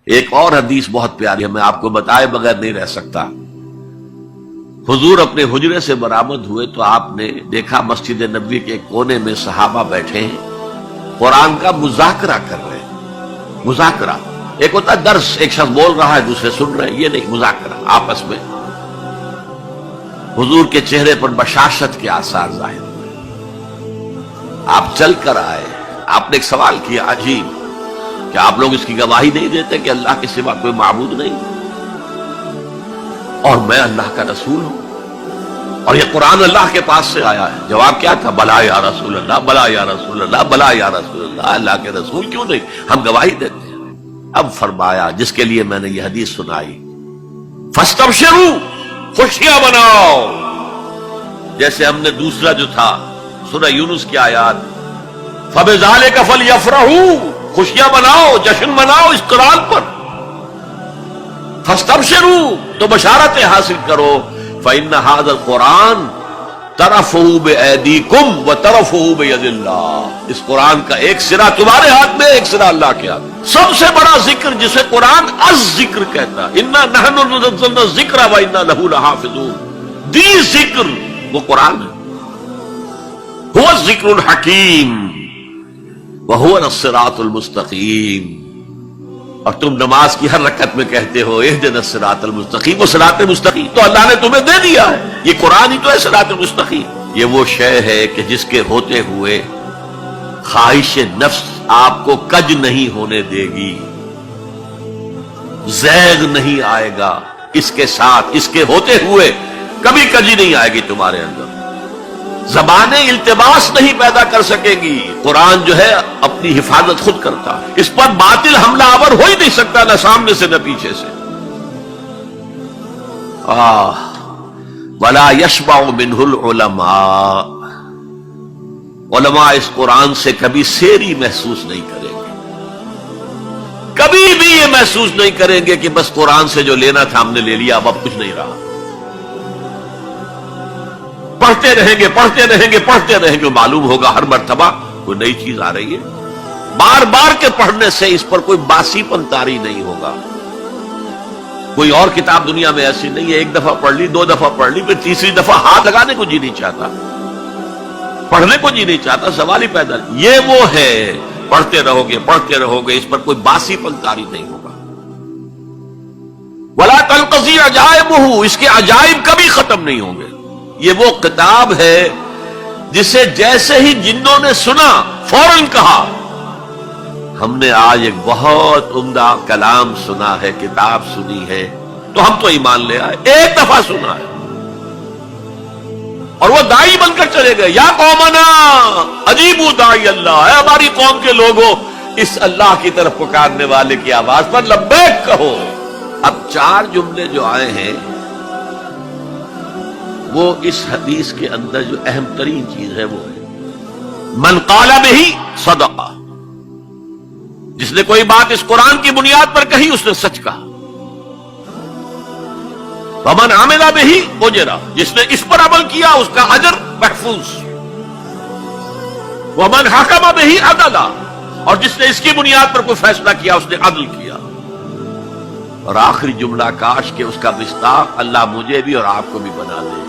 ایک اور حدیث بہت پیاری ہے، میں آپ کو بتائے بغیر نہیں رہ سکتا۔ حضور اپنے حجرے سے برآمد ہوئے تو آپ نے دیکھا مسجد نبوی کے ایک کونے میں صحابہ بیٹھے ہیں، قرآن کا مذاکرہ کر رہے ہیں۔ مذاکرہ ایک ہوتا ہے درس، ایک شخص بول رہا ہے دوسرے سن رہے ہیں، یہ نہیں، مذاکرہ آپس میں۔ حضور کے چہرے پر بشاشت کے آثار ظاہر ہوئے۔ آپ چل کر آئے، آپ نے ایک سوال کیا عجیب، کہ آپ لوگ اس کی گواہی نہیں دیتے کہ اللہ کے سوا کوئی معبود نہیں اور میں اللہ کا رسول ہوں اور یہ قرآن اللہ کے پاس سے آیا ہے؟ جواب کیا تھا؟ بلا یا رسول اللہ، بلا یا رسول اللہ، بلا یا رسول اللہ۔ اللہ کے رسول کیوں نہیں، ہم گواہی دیتے ہیں۔ اب فرمایا جس کے لیے میں نے یہ حدیث سنائی، فاستبشروا، خوشیاں مناؤ، جیسے ہم نے دوسرا جو تھا سورہ یونس کی آیات، فبذالک فلیفرحوا، خوشیاں مناؤ، جشن مناؤ اس قرآن پر۔ فاستبشروا، تو بشارتیں حاصل کرو، فإن هذا القرآن طرفه بأيديكم وطرفه بيد اللہ، اس قرآن کا ایک سرا تمہارے ہاتھ میں، ایک سرا اللہ کے ہاتھ میں۔ سب سے بڑا ذکر جسے قرآن الذکر کہتا ہے، انا نحن نزلنا الذکر وانا له لحافظون، دی ذکر وہ قرآن ہے، هو الذکر الحکیم وهو الصراط المستقیم۔ اور تم نماز کی ہر رکعت میں کہتے ہو اہدنا الصراط المستقیم، وہ صراط مستقیم تو اللہ نے تمہیں دے دیا ہے، یہ قرآن ہی تو ہے صراط مستقیم۔ یہ وہ شے ہے کہ جس کے ہوتے ہوئے خواہش نفس آپ کو کج نہیں ہونے دے گی، زیغ نہیں آئے گا اس کے ساتھ، اس کے ہوتے ہوئے کبھی کجی نہیں آئے گی تمہارے اندر، زبانیں التباس نہیں پیدا کر سکے گی۔ قرآن جو ہے اپنی حفاظت خود کرتا ہے، اس پر باطل حملہ آور ہو ہی نہیں سکتا، نہ سامنے سے نہ پیچھے سے۔ وَلَا يَشْبَعُ مِنْهُ الْعُلَمَاءُ، علماء اس قرآن سے کبھی سیری محسوس نہیں کریں گے، کبھی بھی یہ محسوس نہیں کریں گے کہ بس قرآن سے جو لینا تھا ہم نے لے لیا، اب کچھ نہیں رہا۔ پڑھتے رہیں گے، پڑھتے رہیں گے، پڑھتے رہیں گے، معلوم ہوگا ہر مرتبہ کوئی نئی چیز آ رہی ہے۔ بار بار کے پڑھنے سے اس پر کوئی باسی پن طاری نہیں ہوگا۔ کوئی اور کتاب دنیا میں ایسی نہیں ہے، ایک دفعہ پڑھ لی، دو دفعہ پڑھ لی، پھر تیسری دفعہ ہاتھ لگانے کو جی نہیں چاہتا، پڑھنے کو جی نہیں چاہتا، سوال ہی پیدا نہیں۔ یہ وہ ہے، پڑھتے رہو گے، پڑھتے رہو گے، اس پر کوئی باسی پن طاری نہیں ہوگا۔ وَلَا تَنْقَضِي عَجَائِبُهُ، اس کے عجائب کبھی ختم نہیں ہوں گے۔ یہ وہ کتاب ہے جسے جیسے ہی جنوں نے سنا فوراً کہا ہم نے آج ایک بہت عمدہ کلام سنا ہے، کتاب سنی ہے، تو ہم تو ایمان لے آئے۔ ایک دفعہ سنا ہے اور وہ دائی بن کر چلے گئے، یا قومنا اجیبوا داعی اللہ، اے ہماری قوم کے لوگوں اس اللہ کی طرف پکارنے والے کی آواز پر لبیک کہو۔ اب چار جملے جو آئے ہیں وہ اس حدیث کے اندر جو اہم ترین چیز ہے وہ ہے من قال بہ صدق، جس نے کوئی بات اس قرآن کی بنیاد پر کہی اس نے سچ کہا۔ ومن عمل بہ اجر، جس نے اس پر عمل کیا اس کا اجر محفوظ۔ ومن حکم بہ عدل، اور جس نے اس کی بنیاد پر کوئی فیصلہ کیا اس نے عدل کیا۔ اور آخری جملہ کاش کہ اس کا مصداق اللہ مجھے بھی اور آپ کو بھی بنا دے،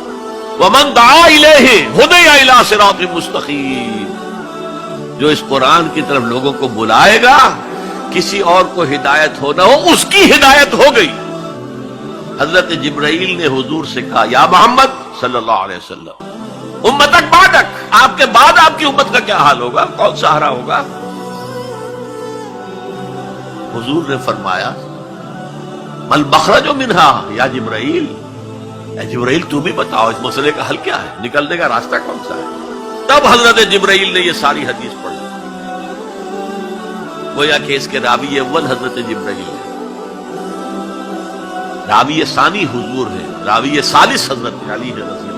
وَمَن دَعَا إِلَيْهِ هُدِيَ إِلَىٰ صِرَاطٍ مُسْتَقِيمٍ، جو اس قرآن کی طرف لوگوں کو بلائے گا، کسی اور کو ہدایت ہو نہ ہو، اس کی ہدایت ہو گئی۔ حضرت جبرائیل نے حضور سے کہا یا محمد صلی اللہ علیہ وسلم امتک بعدک، آپ کے بعد آپ کی امت کا کیا حال ہوگا، کون سہارا ہوگا؟ حضور نے فرمایا مل مخرج منہا یا جبرائیل، اے جبرائیل تم بھی بتاؤ اس مسئلے کا حل کیا ہے، نکلنے کا راستہ کون سا ہے؟ تب حضرت جبرائیل نے یہ ساری حدیث پڑھی، گویا کہ اس کے راوی اول حضرت جبرائیل ہے، راوی ثانی حضور ہے، راوی ثالث حضرت علی ہے رضی